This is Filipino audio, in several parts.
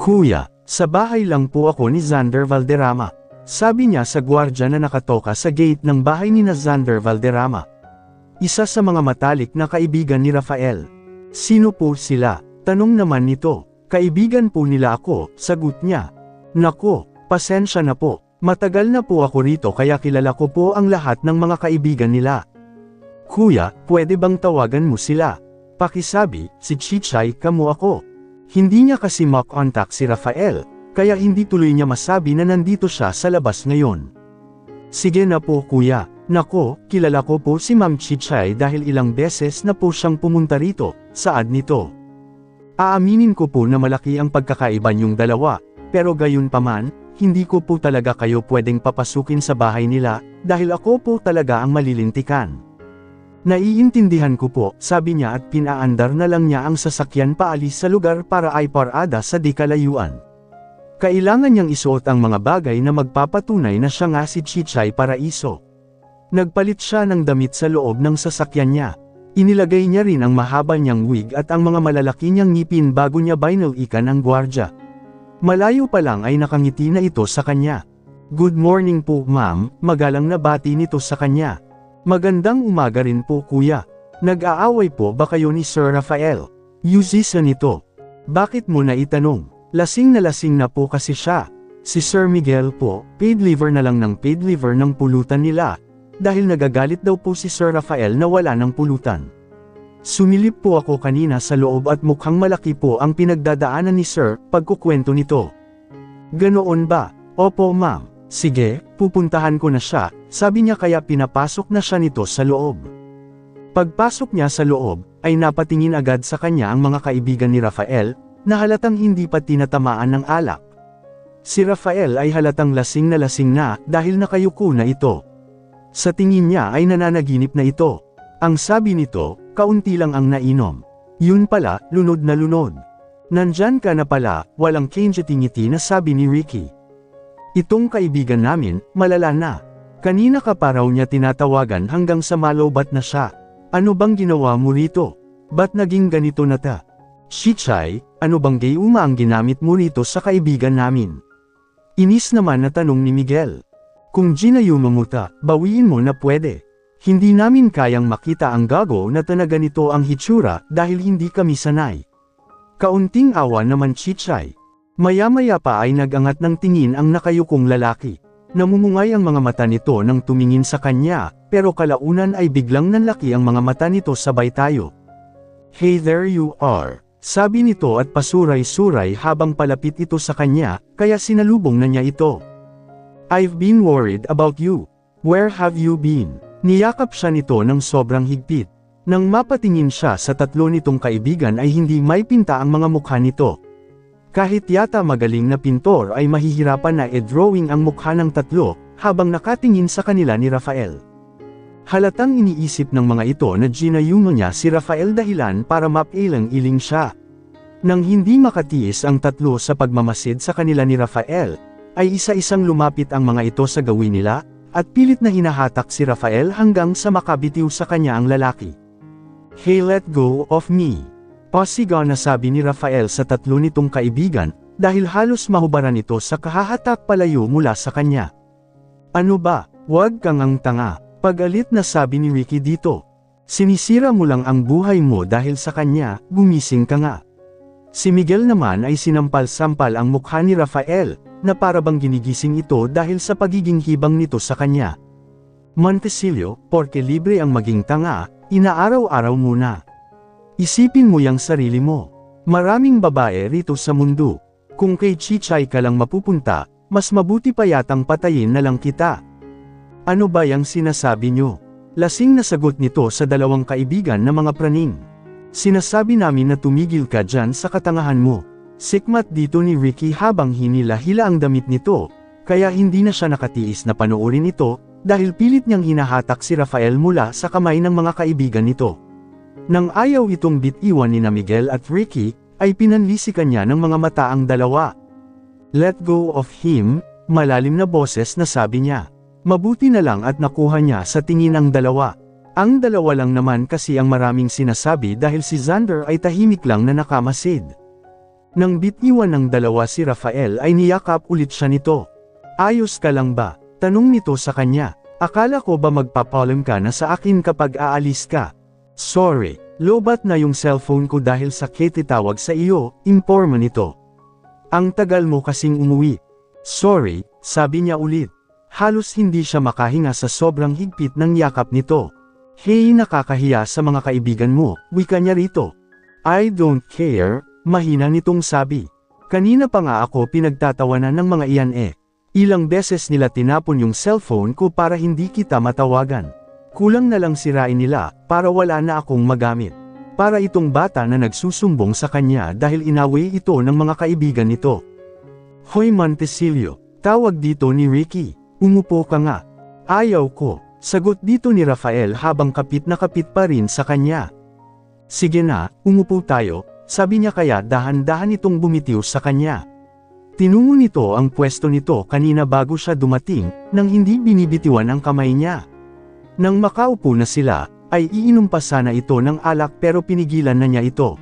Kuya, sa bahay lang po ako ni Xander Valderrama. Sabi niya sa gwardya na nakatoka sa gate ng bahay ni Xander Valderrama. Isa sa mga matalik na kaibigan ni Rafael. Sino po sila? Tanong naman nito. Kaibigan po nila ako, sagot niya. Nako, pasensya na po. Matagal na po ako rito kaya kilala ko po ang lahat ng mga kaibigan nila. Kuya, pwede bang tawagan mo sila? Pakisabi, si Chichay kamo ako. Hindi niya kasi makontak si Rafael, kaya hindi tuloy niya masabi na nandito siya sa labas ngayon. Sige na po kuya. Nako, kilala ko po si Ma'am Chichay dahil ilang beses na po siyang pumunta rito, saad nito. Aaminin ko po na malaki ang pagkakaiba niyong dalawa, pero gayon paman, hindi ko po talaga kayo pwedeng papasukin sa bahay nila, dahil ako po talaga ang malilintikan. Naiintindihan ko po, sabi niya at pinaandar na lang niya ang sasakyan paalis sa lugar para ay parada sa di kalayuan. Kailangan niyang isuot ang mga bagay na magpapatunay na siya nga si Chichay Paraiso. Nagpalit siya ng damit sa loob ng sasakyan niya. Inilagay niya rin ang mahaba niyang wig at ang mga malalaki niyang ngipin bago niya binalikan ang gwardya. Malayo pa lang ay nakangiti na ito sa kanya. Good morning po ma'am, magalang na bati nito sa kanya. Magandang umaga rin po kuya. Nag-aaway po ba kayo ni Sir Rafael? Yusisa nito. Bakit mo na itanong? Lasing na po kasi siya. Si Sir Miguel po, paid liver na lang ng paid liver ng pulutan nila. Dahil nagagalit daw po si Sir Rafael na wala ng pulutan. Sumilip po ako kanina sa loob at mukhang malaki po ang pinagdadaanan ni Sir, pagkukwento nito. Ganoon ba? Opo ma'am. Sige, pupuntahan ko na siya, sabi niya kaya pinapasok na siya nito sa loob. Pagpasok niya sa loob, ay napatingin agad sa kanya ang mga kaibigan ni Rafael, na halatang hindi pa tinatamaan ng alak. Si Rafael ay halatang lasing na dahil nakayuko na ito. Sa tingin niya ay nananaginip na ito. Ang sabi nito, kaunti lang ang nainom. Yun pala, lunod na lunod. Nandyan ka na pala, walang ngiti na sabi ni Ricky. Itong kaibigan namin, malala na. Kanina ka pa raw niya tinatawagan hanggang sa malobat na siya. Ano bang ginawa mo rito? Ba't naging ganito na ta? Chichay, ano bang gayuma ang ginamit mo rito sa kaibigan namin? Inis naman na tanong ni Miguel. Kung ginayuma mo ta, bawiin mo na pwede. Hindi namin kayang makita ang gago na ganito ang hitsura dahil hindi kami sanay. Kaunting awa naman Chichay. Maya-maya pa ay nagangat ng tingin ang nakayukong lalaki. Namumungay ang mga mata nito nang tumingin sa kanya, pero kalaunan ay biglang nanlaki ang mga mata nito sabay tayo. Hey there you are, sabi nito at pasuray-suray habang palapit ito sa kanya, kaya sinalubong na niya ito. I've been worried about you. Where have you been? Niyakap siya nito ng sobrang higpit. Nang mapatingin siya sa tatlo nitong kaibigan ay hindi may pinta ang mga mukha nito. Kahit yata magaling na pintor ay mahihirapan na e-drawing ang mukha ng tatlo, habang nakatingin sa kanila ni Rafael. Halatang iniisip ng mga ito na ginayuma niya si Rafael dahilan para mapailang-iling siya. Nang hindi makatiis ang tatlo sa pagmamasid sa kanila ni Rafael, ay isa-isang lumapit ang mga ito sa gawin nila, at pilit na hinahatak si Rafael hanggang sa makabitiw sa kanya ang lalaki. Hey, let go of me. Pasigaw na sabi ni Rafael sa tatlo nitong kaibigan, dahil halos mahubaran ito sa kahahatak palayo mula sa kanya. Ano ba, wag kang ang tanga, pagalit na sabi ni Ricky dito. Sinisira mo lang ang buhay mo dahil sa kanya, gumising ka nga. Si Miguel naman ay sinampal-sampal ang mukha ni Rafael, na parabang ginigising ito dahil sa pagiging hibang nito sa kanya. Montecillo, porke libre ang maging tanga, inaaraw-araw muna. Isipin mo yang sarili mo. Maraming babae rito sa mundo. Kung kay Chichay ka lang mapupunta, mas mabuti pa yatang patayin na lang kita. Ano ba yang sinasabi nyo? Lasing na sagot nito sa dalawang kaibigan na mga praning. Sinasabi namin na tumigil ka dyan sa katangahan mo. Sikmat dito ni Ricky habang hinila-hila ang damit nito, kaya hindi na siya nakatiis na panoorin ito, dahil pilit niyang hinahatak si Rafael mula sa kamay ng mga kaibigan nito. Nang ayaw itong bitiwan ni na Miguel at Ricky, ay pinanlisikan niya ng mga mata ang dalawa. Let go of him, malalim na boses na sabi niya. Mabuti na lang at nakuha niya sa tingin ang dalawa. Ang dalawa lang naman kasi ang maraming sinasabi dahil si Xander ay tahimik lang na nakamasid. Nang bitiwan ng dalawa si Rafael ay niyakap ulit siya nito. Ayos ka lang ba? Tanong nito sa kanya. Akala ko ba magpapalam ka na sa akin kapag aalis ka? Sorry, lobat na yung cellphone ko dahil sakit itawag sa iyo, imporma nito. Ang tagal mo kasing umuwi. Sorry, sabi niya ulit. Halos hindi siya makahinga sa sobrang higpit ng yakap nito. Hey, nakakahiya sa mga kaibigan mo, wika niya rito. I don't care, mahina nitong sabi. Kanina pa nga ako pinagtatawanan ng mga iyan eh. Ilang beses nila tinapon yung cellphone ko para hindi kita matawagan. Kulang na lang sirain nila, para wala na akong magamit. Para itong bata na nagsusumbong sa kanya dahil inaway ito ng mga kaibigan nito. Hoy Montecillo, tawag dito ni Ricky, umupo ka nga. Ayaw ko, sagot dito ni Rafael habang kapit na kapit pa rin sa kanya. Sige na, umupo tayo, sabi niya kaya dahan-dahan itong bumitiw sa kanya. Tinungo nito ang pwesto nito kanina bago siya dumating, nang hindi binibitiwan ang kamay niya. Nang makaupo na sila, ay iinom pa sana ito ng alak pero pinigilan na niya ito.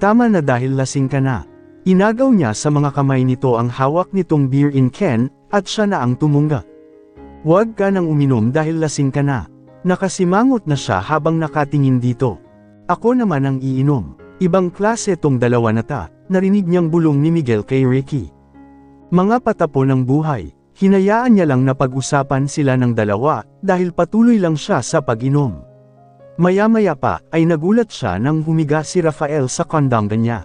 Tama na dahil lasing ka na. Inagaw niya sa mga kamay nito ang hawak nitong beer in can, at siya na ang tumunga. Huwag ka nang uminom dahil lasing ka na. Nakasimangot na siya habang nakatingin dito. Ako naman ang iinom. Ibang klase tong dalawa na ta, narinig niyang bulong ni Miguel kay Ricky. Mga patapon ng buhay, hinayaan niya lang na pag-usapan sila ng dalawa, dahil patuloy lang siya sa pag-inom. Maya-maya pa, ay nagulat siya nang humiga si Rafael sa kandanga niya.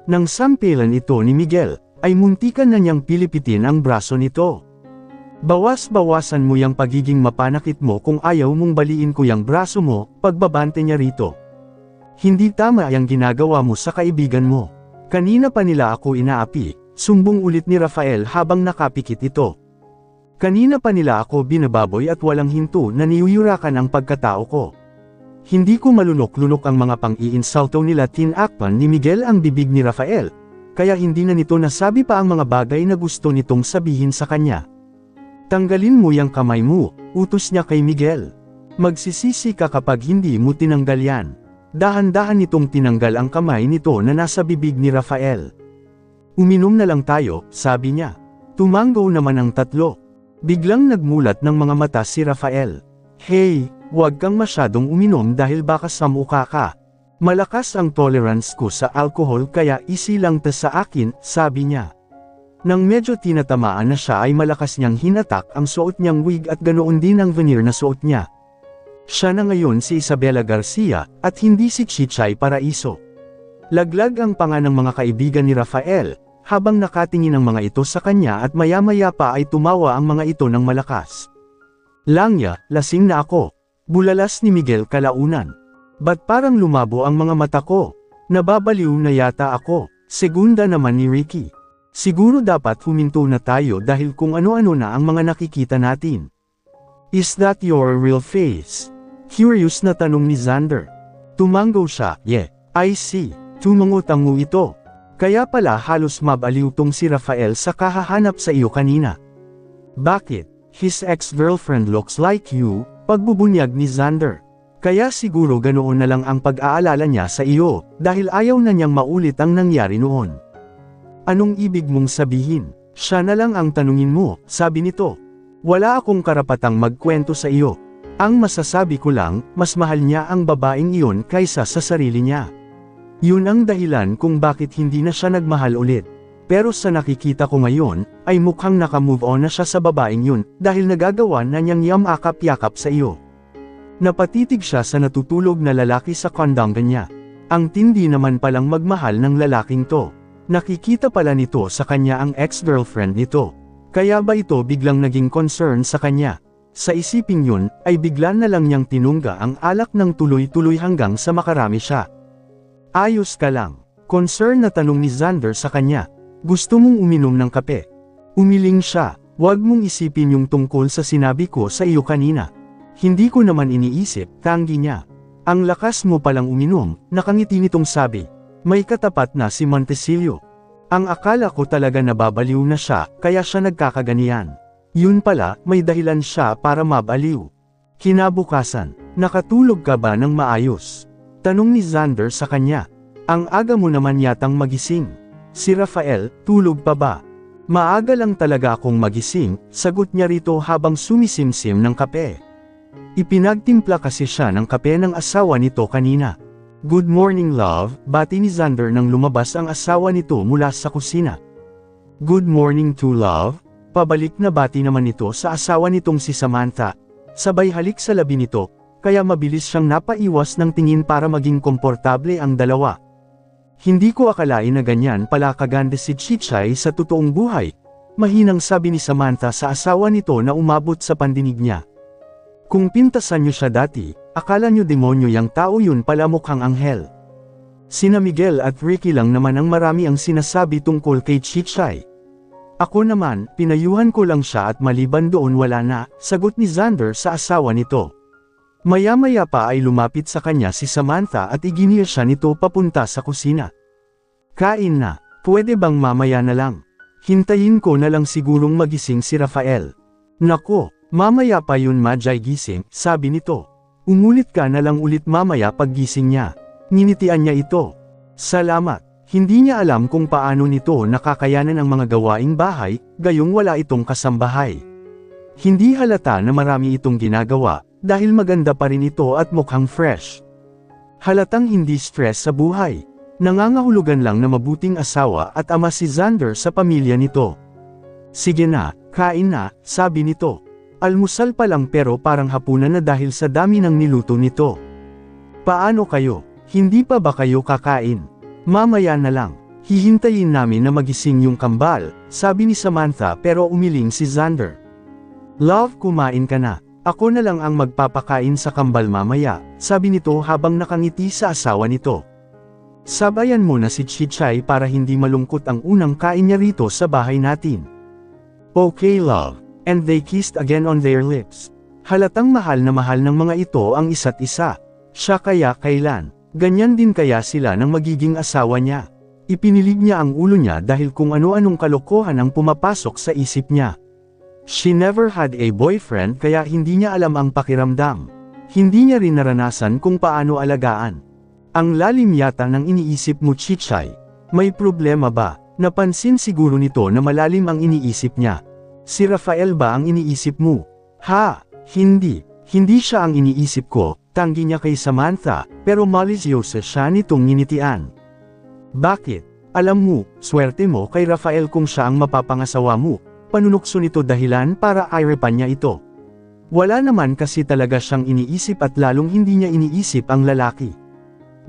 Nang sampilan ito ni Miguel, ay muntikan na niyang pilipitin ang braso nito. Bawas-bawasan mo yang pagiging mapanakit mo kung ayaw mong baliin ko yang braso mo, pagbabante niya rito. Hindi tama ang ginagawa mo sa kaibigan mo. Kanina pa nila ako inaapi, sumbong ulit ni Rafael habang nakapikit ito. Kanina pa nila ako binababoy at walang hinto na niyuyurakan ang pagkatao ko. Hindi ko malunok-lunok ang mga pang-iinsulto nila. Tinakpan ni Miguel ang bibig ni Rafael, kaya hindi na nito nasabi pa ang mga bagay na gusto nitong sabihin sa kanya. Tanggalin mo yang kamay mo, utos niya kay Miguel. Magsisisi ka kapag hindi mo tinanggal yan. Dahan-dahan nitong tinanggal ang kamay nito na nasa bibig ni Rafael. Uminom na lang tayo, sabi niya. Tumanggaw naman ang tatlo. Biglang nagmulat ng mga mata si Rafael. Hey, huwag kang masyadong uminom dahil baka samuka ka. Malakas ang tolerance ko sa alcohol kaya easy lang ta sa akin, sabi niya. Nang medyo tinatamaan na siya ay malakas niyang hinatak ang suot niyang wig at ganoon din ang veneer na suot niya. Siya na ngayon si Isabela Garcia, at hindi si Chichay Paraiso. Laglag ang panga ng mga kaibigan ni Rafael, habang nakatingin ang mga ito sa kanya at maya-maya pa ay tumawa ang mga ito ng malakas. Langya, lasing na ako. Bulalas ni Miguel kalaunan. Ba't parang lumabo ang mga mata ko? Nababaliw na yata ako. Segunda naman ni Ricky. Siguro dapat huminto na tayo dahil kung ano-ano na ang mga nakikita natin. Is that your real face? Curious na tanong ni Xander. Tumanggaw siya. Yeah, I see. Tumango-tango ito. Kaya pala halos mabaliw tong si Rafael sa kahahanap sa iyo kanina. Bakit? His ex-girlfriend looks like you, pagbubunyag ni Xander. Kaya siguro ganoon na lang ang pag-aalala niya sa iyo, dahil ayaw na niyang maulit ang nangyari noon. Anong ibig mong sabihin? Siya na lang ang tanungin mo, sabi nito. Wala akong karapatang magkwento sa iyo. Ang masasabi ko lang, mas mahal niya ang babaeng iyon kaysa sa sarili niya. Yun ang dahilan kung bakit hindi na siya nagmahal ulit. Pero sa nakikita ko ngayon, ay mukhang nakamove on na siya sa babaeng yun, dahil nagagawa na niyang yamakap-yakap sa iyo. Napatitig siya sa natutulog na lalaki sa kandanga niya. Ang tindi naman palang magmahal ng lalaking to. Nakikita pala nito sa kanya ang ex-girlfriend nito. Kaya ba ito biglang naging concern sa kanya? Sa isiping yun, ay bigla na lang niyang tinungga ang alak ng tuloy-tuloy hanggang sa makarami siya. Ayos ka lang. Concern na tanong ni Xander sa kanya. Gusto mong uminom ng kape? Umiling siya. Huwag mong isipin yung tungkol sa sinabi ko sa iyo kanina. Hindi ko naman iniisip, tanggi niya. Ang lakas mo palang uminom, nakangiti nitong sabi. May katapat na si Montecillo. Ang akala ko talaga nababaliw na siya, kaya siya nagkakaganiyan. Yun pala, may dahilan siya para mabaliw. Kinabukasan, nakatulog ka ba ng maayos? Tanong ni Xander sa kanya. Ang aga mo naman yatang magising. Si Rafael, tulog pa ba? Maaga lang talaga akong magising, sagot niya rito habang sumisimsim ng kape. Ipinagtimpla kasi siya ng kape ng asawa nito kanina. Good morning love, bati ni Xander nang lumabas ang asawa nito mula sa kusina. Good morning to love, pabalik na bati naman nito sa asawa nitong si Samantha. Sabay halik sa labi nito, kaya mabilis siyang napaiwas ng tingin para maging komportable ang dalawa. Hindi ko akalain na ganyan pala kaganda si Chichay sa totoong buhay, mahinang sabi ni Samantha sa asawa nito na umabot sa pandinig niya. Kung pintasan niyo siya dati, akala niyo demonyo yang tao yun pala mukhang anghel. Sina Miguel at Ricky lang naman ang marami ang sinasabi tungkol kay Chichay. Ako naman, pinayuhan ko lang siya at maliban doon wala na, sagot ni Xander sa asawa nito. Maya-maya pa ay lumapit sa kanya si Samantha at iginiya siya nito papunta sa kusina. Kain na, pwede bang mamaya na lang? Hintayin ko na lang sigurong magising si Rafael. Nako, mamaya pa yun Majay gising, sabi nito. Umulit ka na lang ulit mamaya paggising niya. Nginitian niya ito. Salamat, hindi niya alam kung paano nito nakakayanan ang mga gawaing bahay, gayong wala itong kasambahay. Hindi halata na marami itong ginagawa, dahil maganda pa rin ito at mukhang fresh. Halatang hindi stress sa buhay. Nangangahulugan lang na mabuting asawa at ama si Xander sa pamilya nito. Sige na, kain na, sabi nito. Almusal pa lang pero parang hapunan na dahil sa dami ng niluto nito. Paano kayo? Hindi pa ba kayo kakain? Mamaya na lang. Hihintayin namin na magising yung kambal, sabi ni Samantha pero umiling si Xander. Love, kumain ka na. Ako na lang ang magpapakain sa kambal mamaya, sabi nito habang nakangiti sa asawa nito. Sabayan mo na si Chichay para hindi malungkot ang unang kain niya rito sa bahay natin. Okay love, and they kissed again on their lips. Halatang mahal na mahal ng mga ito ang isa't isa. Siya kaya kailan, ganyan din kaya sila ng magiging asawa niya. Ipinilig niya ang ulo niya dahil kung ano-anong kalokohan ang pumapasok sa isip niya. She never had a boyfriend kaya hindi niya alam ang pakiramdam. Hindi niya rin naranasan kung paano alagaan. Ang lalim yata ng iniisip mo Chichay. May problema ba? Napansin siguro nito na malalim ang iniisip niya. Si Rafael ba ang iniisip mo? Ha? Hindi. Hindi siya ang iniisip ko, tanggi niya kay Samantha, pero malisyosa siya nitong nginitian. Bakit? Alam mo, swerte mo kay Rafael kung siya ang mapapangasawa mo. Panunukso nito dahilan para airepan niya ito. Wala naman kasi talaga siyang iniisip at lalong hindi niya iniisip ang lalaki.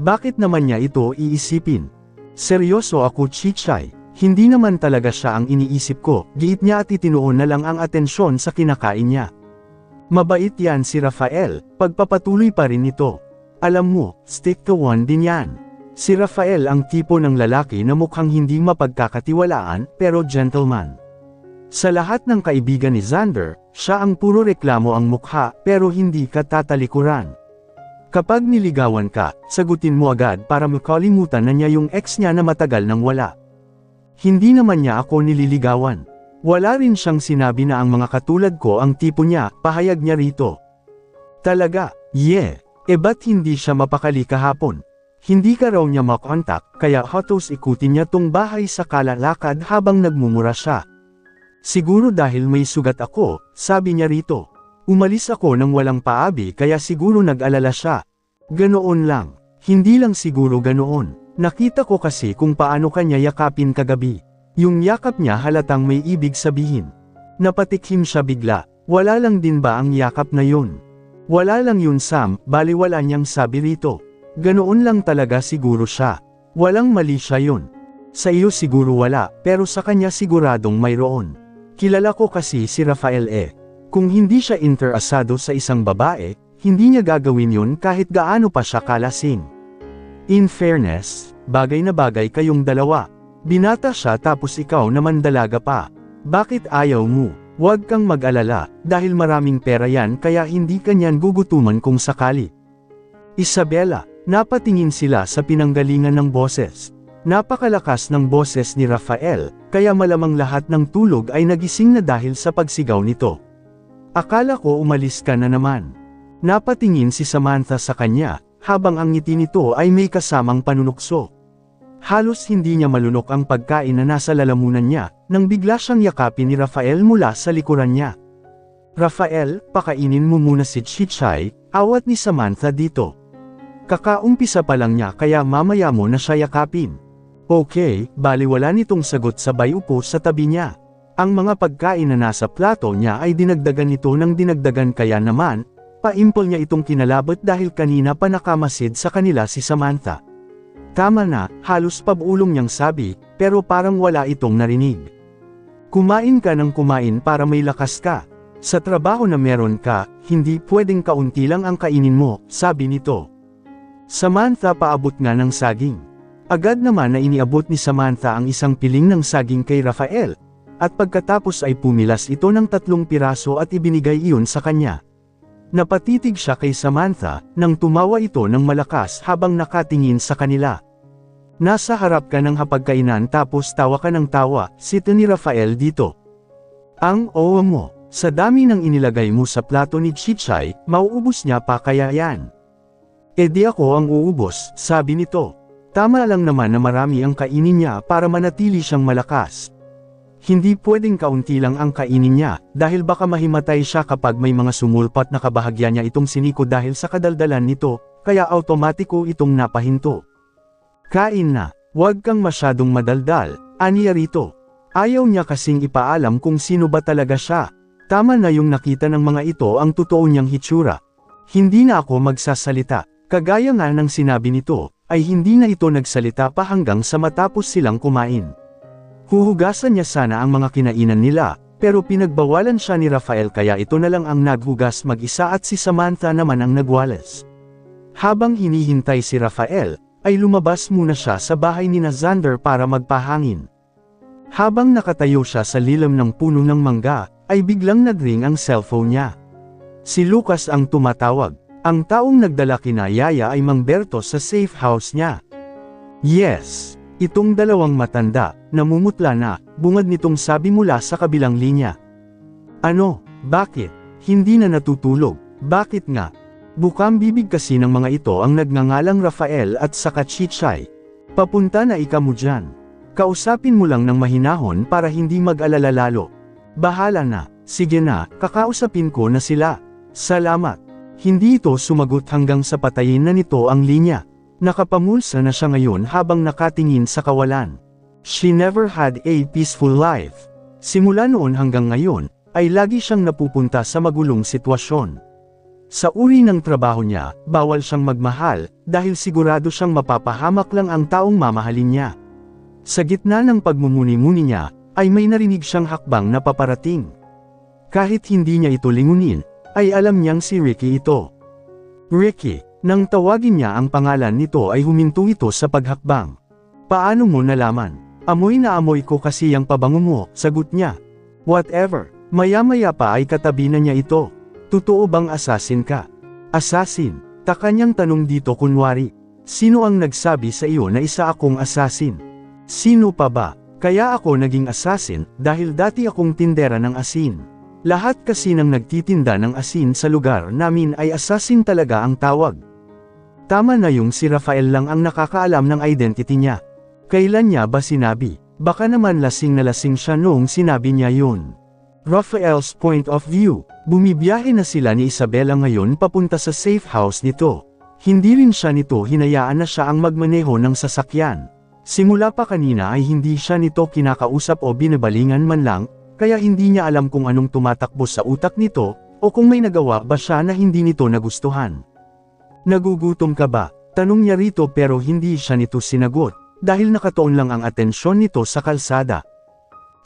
Bakit naman niya ito iisipin? Seryoso ako Chichay, hindi naman talaga siya ang iniisip ko, giit niya at itinuon na lang ang atensyon sa kinakain niya. Mabait yan si Rafael, pagpapatuloy pa rin ito. Alam mo, stick to one din yan. Si Rafael ang tipo ng lalaki na mukhang hindi mapagkakatiwalaan, pero gentleman. Sa lahat ng kaibigan ni Xander, siya ang puro reklamo ang mukha pero hindi ka tatalikuran. Kapag niligawan ka, sagutin mo agad para makalimutan na niya yung ex niya na matagal nang wala. Hindi naman niya ako nililigawan. Wala rin siyang sinabi na ang mga katulad ko ang tipo niya, pahayag niya rito. Talaga, yeah, ba't hindi siya mapakali kahapon? Hindi ka raw niya makontak, kaya hatos ikutin niya tong bahay sa kalalakad habang nagmumura siya. Siguro dahil may sugat ako, sabi niya rito. Umalis ako nang walang paabi kaya siguro nag-alala siya. Ganoon lang. Hindi lang siguro ganoon. Nakita ko kasi kung paano kanya yakapin kagabi. Yung yakap niya halatang may ibig sabihin. Napatikhim siya bigla. Wala lang din ba ang yakap na yun? Wala lang yun Sam, baliwala niyang sabi rito. Ganoon lang talaga siguro siya. Walang mali siya yun. Sa iyo siguro wala, pero sa kanya siguradong mayroon. Kilala ko kasi si Rafael Kung hindi siya interesado sa isang babae, hindi niya gagawin yun kahit gaano pa siya kalasing. In fairness, bagay na bagay kayong dalawa. Binata siya tapos ikaw naman dalaga pa. Bakit ayaw mo? Huwag kang mag-alala, dahil maraming pera yan kaya hindi kanyan gugutuman kung sakali. Isabela, napatingin sila sa pinanggalingan ng boses. Napakalakas ng boses ni Rafael, kaya malamang lahat ng tulog ay nagising na dahil sa pagsigaw nito. Akala ko umalis ka na naman. Napatingin si Samantha sa kanya, habang ang ngiti nito ay may kasamang panunukso. Halos hindi niya malunok ang pagkain na nasa lalamunan niya, nang bigla siyang yakapin ni Rafael mula sa likuran niya. Rafael, pakainin mo muna si Chichay, awat ni Samantha dito. Kakaumpisa pa lang niya kaya mamaya mo na siya yakapin. Okay, baliwala nitong sagot sabay upo sa tabi niya. Ang mga pagkain na nasa plato niya ay dinagdagan nito ng dinagdagan kaya naman, paimpol niya itong kinalabot dahil kanina pa nakamasid sa kanila si Samantha. Tama na, halos pabulong niyang sabi, pero parang wala itong narinig. Kumain ka ng kumain para may lakas ka. Sa trabaho na meron ka, hindi pwedeng kaunti lang ang kainin mo, sabi nito. Samantha paabot nga ng saging. Agad naman na iniabot ni Samantha ang isang piling ng saging kay Rafael, at pagkatapos ay pumilas ito ng 3 piraso at ibinigay iyon sa kanya. Napatitig siya kay Samantha, nang tumawa ito ng malakas habang nakatingin sa kanila. Nasa harap ka ng hapagkainan tapos tawa ka ng tawa, sito ni Rafael dito. Ang owa mo, sa dami ng inilagay mo sa plato ni Chichay, mauubos niya pa kaya yan. E di ako ang uubos, sabi nito. Tama lang naman na marami ang kainin niya para manatili siyang malakas. Hindi pwedeng kaunti lang ang kainin niya, dahil baka mahimatay siya kapag may mga sumulpat na kabahagya niya itong siniko dahil sa kadaldalan nito, kaya automatiko itong napahinto. Kain na, huwag kang masyadong madaldal, aniya rito. Ayaw niya kasing ipaalam kung sino ba talaga siya. Tama na yung nakita ng mga ito ang totoo niyang hitsura. Hindi na ako magsasalita. Kagaya nga ng sinabi nito, ay hindi na ito nagsalita pa hanggang sa matapos silang kumain. Huhugasan niya sana ang mga kinainan nila, pero pinagbawalan siya ni Rafael kaya ito na lang ang naghugas mag-isa at si Samantha naman ang nagwalas. Habang hinihintay si Rafael, ay lumabas muna siya sa bahay ni Xander para magpahangin. Habang nakatayo siya sa lilim ng puno ng mangga, ay biglang nagring ang cellphone niya. Si Lucas ang tumatawag. Ang taong nagdala kina Yaya ay Mang Berto sa safe house niya. Yes, itong dalawang matanda, namumutla na, bungad nitong sabi mula sa kabilang linya. Ano, bakit? Hindi na natutulog, bakit nga? Bukang bibig kasi ng mga ito ang nagngangalang Rafael at saka Chichay. Papunta na ika mo dyan. Kausapin mo lang ng mahinahon para hindi mag-alala lalo. Bahala na, sige na, kakausapin ko na sila. Salamat. Hindi ito sumagot hanggang sa patayin na nito ang linya. Nakapamulsa na siya ngayon habang nakatingin sa kawalan. She never had a peaceful life. Simula noon hanggang ngayon, ay lagi siyang napupunta sa magulong sitwasyon. Sa uri ng trabaho niya, bawal siyang magmahal, dahil sigurado siyang mapapahamak lang ang taong mamahalin niya. Sa gitna ng pagmumuni-muni niya, ay may narinig siyang hakbang na paparating. Kahit hindi niya ito lingunin, ay alam niyang si Ricky ito. Ricky, nang tawagin niya ang pangalan nito ay huminto ito sa paghakbang. Paano mo nalaman? Amoy na amoy ko kasi ang pabango mo, sagot niya. Whatever, maya-maya pa ay katabi na niya ito. Totoo bang assassin ka? Assassin? Taka niyang tanong dito kunwari. Sino ang nagsabi sa iyo na isa akong assassin? Sino pa ba? Kaya ako naging assassin, dahil dati akong tindera ng asin. Lahat kasi ng nagtitinda ng asin sa lugar namin ay assassin talaga ang tawag. Tama na yung si Rafael lang ang nakakaalam ng identity niya. Kailan niya ba sinabi? Baka naman lasing na lasing siya noong sinabi niya yun. Rafael's point of view, bumibiyahe na sila ni Isabela ngayon papunta sa safe house nito. Hindi rin siya nito hinayaan na siya ang magmaneho ng sasakyan. Simula pa kanina ay hindi siya nito kinakausap o binabalingan man lang, kaya hindi niya alam kung anong tumatakbo sa utak nito, o kung may nagawa ba siya na hindi nito nagustuhan. Nagugutom ka ba? Tanong niya rito pero hindi siya nito sinagot, dahil nakatuon lang ang atensyon nito sa kalsada.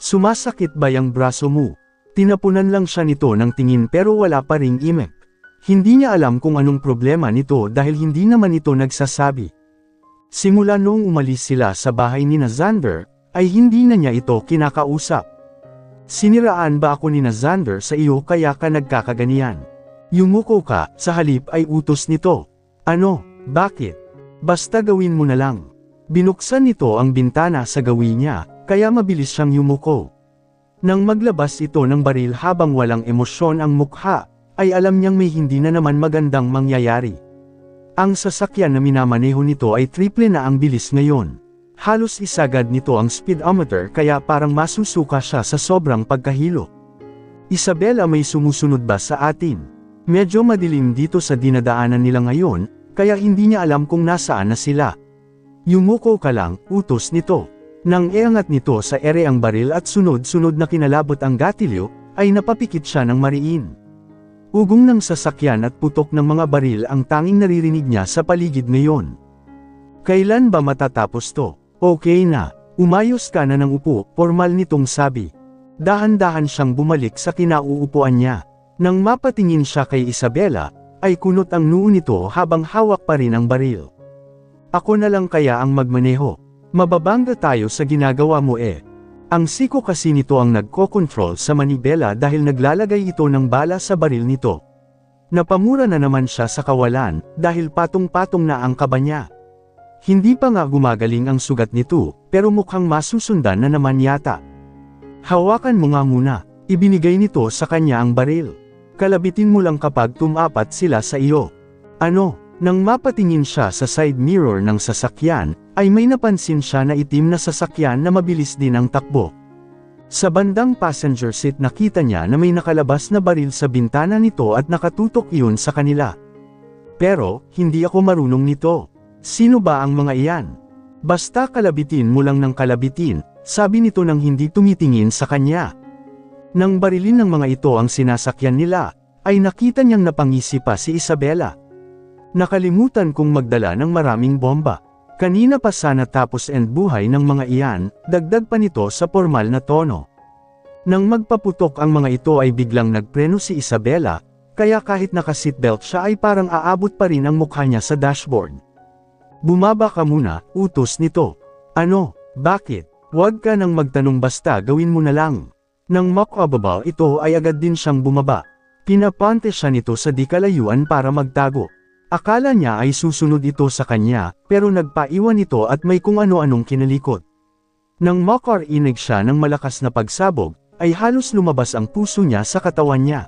Sumasakit ba yung braso mo? Tinapunan lang siya nito ng tingin pero wala pa ring imek. Hindi niya alam kung anong problema nito dahil hindi naman ito nagsasabi. Simula noong umalis sila sa bahay ni Xander, ay hindi na niya ito kinakausap. Siniraan ba ako ni Xander sa iyo kaya ka nagkakaganiyan? Yumuko ka, sa halip ay utos nito. Ano, bakit? Basta gawin mo na lang. Binuksan nito ang bintana sa gawin niya, kaya mabilis siyang yumuko. Nang maglabas ito ng baril habang walang emosyon ang mukha, ay alam niyang may hindi na naman magandang mangyayari. Ang sasakyan na minamaneho nito ay triple na ang bilis ngayon. Halos isagad nito ang speedometer kaya parang masusuka siya sa sobrang pagkahilo. Isabela, may sumusunod ba sa atin? Medyo madilim dito sa dinadaanan nila ngayon, kaya hindi niya alam kung nasaan na sila. Yumuko ka lang, utos nito. Nang iangat nito sa ere ang baril at sunod-sunod na kinalabot ang gatilyo, ay napapikit siya ng mariin. Ugong ng sasakyan at putok ng mga baril ang tanging naririnig niya sa paligid ngayon. Kailan ba matatapos to? Okay na, umayos ka na ng upo, formal nitong sabi. Dahan-dahan siyang bumalik sa kinauupuan niya. Nang mapatingin siya kay Isabela, ay kunot ang noo nito habang hawak pa rin ang baril. Ako na lang kaya ang magmaneho. Mababangga tayo sa ginagawa mo eh. Ang siko kasi nito ang nagko-control sa manibela dahil naglalagay ito ng bala sa baril nito. Napamura na naman siya sa kawalan dahil patong-patong na ang kaba niya. Hindi pa nga gumagaling ang sugat nito, pero mukhang masusundan na naman yata. Hawakan mo nga muna, ibinigay nito sa kanya ang baril. Kalabitin mo lang kapag tumapat sila sa iyo. Ano? Nang mapatingin siya sa side mirror ng sasakyan, ay may napansin siya na itim na sasakyan na mabilis din ang takbo. Sa bandang passenger seat nakita niya na may nakalabas na baril sa bintana nito at nakatutok iyon sa kanila. Pero, hindi ako marunong nito. Sino ba ang mga iyan? Basta kalabitin mo lang ng kalabitin, sabi nito nang hindi tumitingin sa kanya. Nang barilin ng mga ito ang sinasakyan nila, ay nakita niyang napangisi pa si Isabela. Nakalimutan kong magdala ng maraming bomba. Kanina pa sana tapos end buhay ng mga iyan, dagdag pa nito sa formal na tono. Nang magpaputok ang mga ito ay biglang nagpreno si Isabela, kaya kahit naka-seatbelt siya ay parang aabot pa rin ang mukha niya sa dashboard. Bumaba ka muna, utos nito. Ano? Bakit? Huwag ka nang magtanong, basta gawin mo na lang. Nang makababa ito ay agad din siyang bumaba. Pinapante siya nito sa di kalayuan para magtago. Akala niya ay susunod ito sa kanya, pero nagpaiwan ito at may kung ano-anong kinalikot. Nang makarinig siya ng malakas na pagsabog, ay halos lumabas ang puso niya sa katawan niya.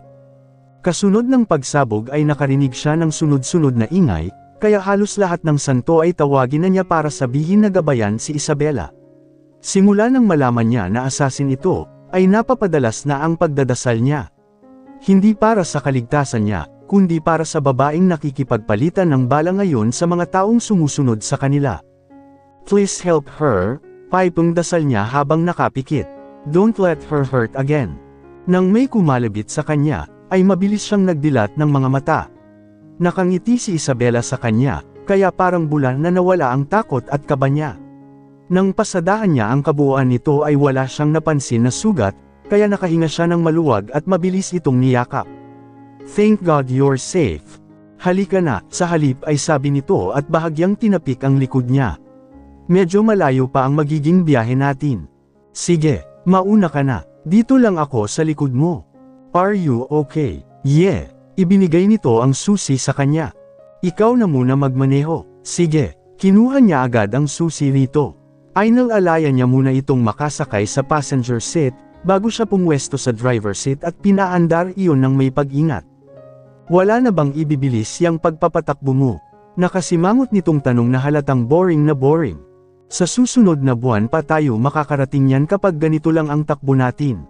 Kasunod ng pagsabog ay nakarinig siya ng sunod-sunod na ingay, kaya halos lahat ng santo ay tawagin na niya para sabihin na gabayan si Isabela. Simula nang malaman niya na asasin ito, ay napapadalas na ang pagdadasal niya. Hindi para sa kaligtasan niya, kundi para sa babaeng nakikipagpalitan ng bala ngayon sa mga taong sumusunod sa kanila. Please help her, paipong dasal niya habang nakapikit. Don't let her hurt again. Nang may kumalabit sa kanya, ay mabilis siyang nagdilat ng mga mata. Nakangiti si Isabela sa kanya, kaya parang bulan na nawala ang takot at kaba niya. Nang pasadahan niya ang kabuuan nito ay wala siyang napansin na sugat, kaya nakahinga siya ng maluwag at mabilis itong niyakap. Thank God you're safe. Halika na, sa halip ay sabi nito at bahagyang tinapik ang likod niya. Medyo malayo pa ang magiging biyahe natin. Sige, mauna ka na, dito lang ako sa likod mo. Are you okay? Yeah. Ibinigay nito ang susi sa kanya. Ikaw na muna magmaneho. Sige, kinuha niya agad ang susi rito. Inalalayan niya muna itong makasakay sa passenger seat, bago siya pumwesto sa driver seat at pinaandar iyon ng may pag-ingat. Wala na bang ibibilis yang pagpapatakbo mo? Nakasimangot nitong tanong na halatang boring na boring. Sa susunod na buwan pa tayo makakarating yan kapag ganito lang ang takbo natin.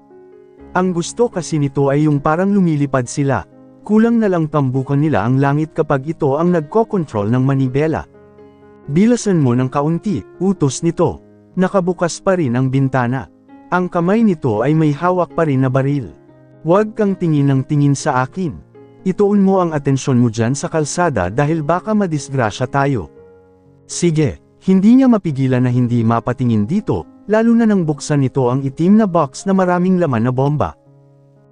Ang gusto kasi nito ay yung parang lumilipad sila. Kulang na lang tambukan nila ang langit kapag ito ang nagko-control ng manibela. Bilasan mo ng kaunti, utos nito. Nakabukas pa rin ang bintana. Ang kamay nito ay may hawak pa rin na baril. Huwag kang tingin ng tingin sa akin. Ituon mo ang atensyon mo dyan sa kalsada dahil baka madisgrasya tayo. Sige, hindi niya mapigilan na hindi mapatingin dito, lalo na nang buksan nito ang itim na box na maraming laman na bomba.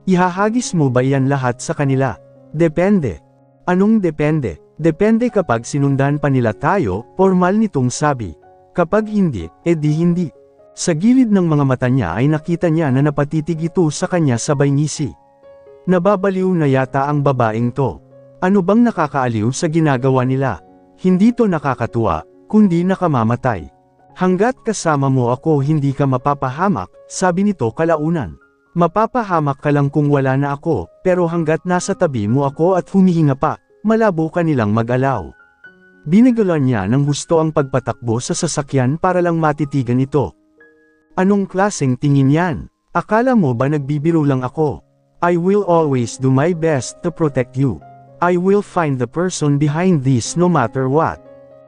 Ihahagis mo ba yan lahat sa kanila? Depende. Anong depende? Depende kapag sinundan pa nila tayo, formal nitong sabi. Kapag hindi, edi hindi. Sa gilid ng mga mata niya ay nakita niya na napatitig ito sa kanya sabay ngisi. Nababaliw na yata ang babaeng to. Ano bang nakakaaliw sa ginagawa nila? Hindi to nakakatuwa, kundi nakamamatay. Hanggat kasama mo ako hindi ka mapapahamak, sabi nito kalaunan. Mapapahamak ka lang kung wala na ako, pero hanggat nasa tabi mo ako at humihinga pa, malabo ka nilang mag-alaw. Binagalan niya ng husto ang pagpatakbo sa sasakyan para lang matitigan ito. Anong klaseng tingin yan? Akala mo ba nagbibiro lang ako? I will always do my best to protect you. I will find the person behind this no matter what.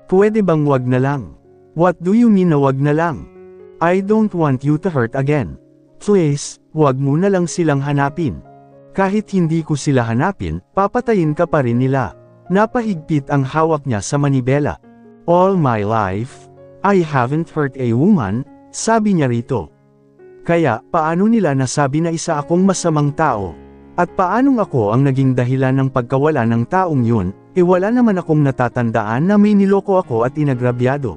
Pwede bang wag na lang? What do you mean na wag na lang? I don't want you to hurt again. Please, wag mo na lang silang hanapin. Kahit hindi ko sila hanapin, papatayin ka pa rin nila. Napahigpit ang hawak niya sa manibela. All my life, I haven't hurt a woman, sabi niya rito. Kaya, paano nila nasabi na isa akong masamang tao? At paanong ako ang naging dahilan ng pagkawala ng taong yun, wala naman akong natatandaan na may niloko ako at inagrabyado.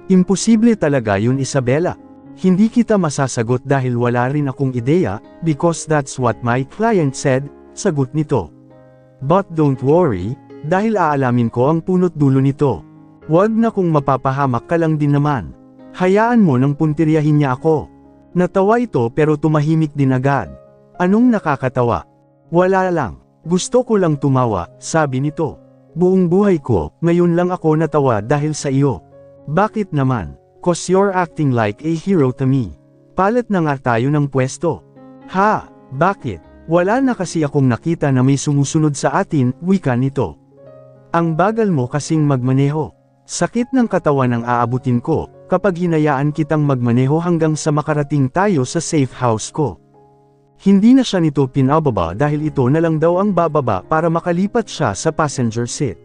Imposible talaga yun, Isabela. Hindi kita masasagot dahil wala rin akong ideya, because that's what my client said, sagot nito. But don't worry, dahil aalamin ko ang punot dulo nito. Wag na kung mapapahamak ka lang din naman. Hayaan mo nang puntiryahin niya ako. Natawa ito pero tumahimik din agad. Anong nakakatawa? Wala lang. Gusto ko lang tumawa, sabi nito. Buong buhay ko, ngayon lang ako natawa dahil sa iyo. Bakit naman? Cause you're acting like a hero to me. Palit na nga tayo ng pwesto. Ha? Bakit? Wala na kasi akong nakita na may sumusunod sa atin, wika nito. Ang bagal mo kasing magmaneho. Sakit ng katawan ang aabutin ko, kapag hinayaan kitang magmaneho hanggang sa makarating tayo sa safe house ko. Hindi na siya nito pinababa dahil ito na lang daw ang bababa para makalipat siya sa passenger seat.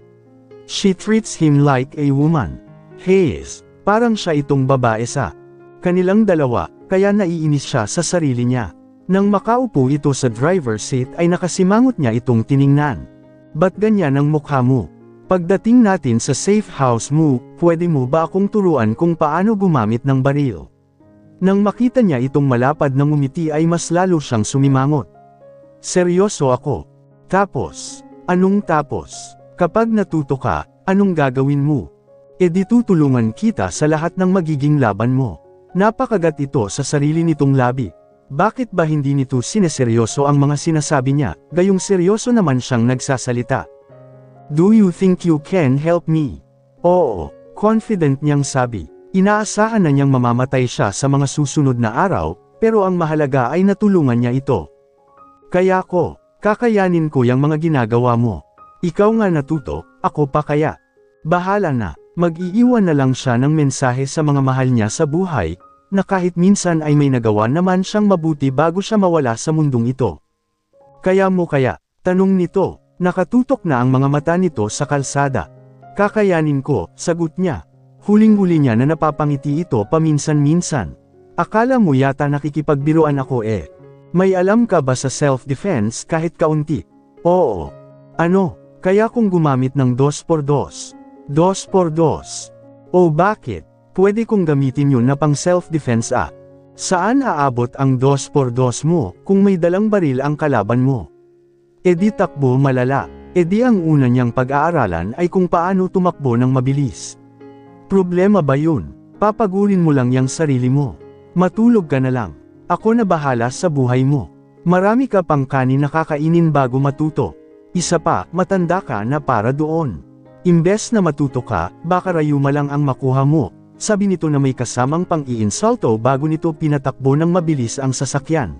She treats him like a woman. Hayes, parang siya itong babae sa kanilang dalawa, kaya naiinis siya sa sarili niya. Nang makaupo ito sa driver's seat ay nakasimangot niya itong tiningnan. Ba't ganyan ang mukha mo? Pagdating natin sa safe house mo, pwede mo ba akong turuan kung paano gumamit ng baril? Nang makita niya itong malapad na ngumiti ay mas lalo siyang sumimangot. Seryoso ako. Tapos? Anong tapos? Kapag natuto ka, anong gagawin mo? Di tutulungan kita sa lahat ng magiging laban mo. Napakagat ito sa sarili nitong labi. Bakit ba hindi nito sineseryoso ang mga sinasabi niya, gayong seryoso naman siyang nagsasalita? Do you think you can help me? Oo, confident niyang sabi. Inaasahan na niyang mamamatay siya sa mga susunod na araw, pero ang mahalaga ay natulungan niya ito. Kaya ko, kakayanin ko yung mga ginagawa mo. Ikaw nga natuto, ako pa kaya. Bahala na, mag-iiwan na lang siya ng mensahe sa mga mahal niya sa buhay, na kahit minsan ay may nagawa naman siyang mabuti bago siya mawala sa mundong ito. Kaya mo kaya? Tanong nito. Nakatutok na ang mga mata nito sa kalsada. Kakayanin ko, sagot niya. Huling-huli niya na napapangiti ito paminsan-minsan. Akala mo yata nakikipagbiruan ako eh. May alam ka ba sa self-defense kahit kaunti? Oo. Ano? Kaya kung gumamit ng 2x2. 2x2. O bakit? Pwede kong gamitin yun na pang self-defense ah. Saan aabot ang 2x2 mo kung may dalang baril ang kalaban mo? Di takbo malala. Di ang una niyang pag-aaralan ay kung paano tumakbo ng mabilis. Problema ba yun? Papagurin mo lang yang sarili mo. Matulog ka na lang. Ako na bahala sa buhay mo. Marami ka pang kanin na kakainin bago matuto. Isa pa, matanda ka na para doon. Imbes na matuto ka, baka rayuma lang ang makuha mo. Sabi nito na may kasamang pang-iinsulto bago nito pinatakbo ng mabilis ang sasakyan.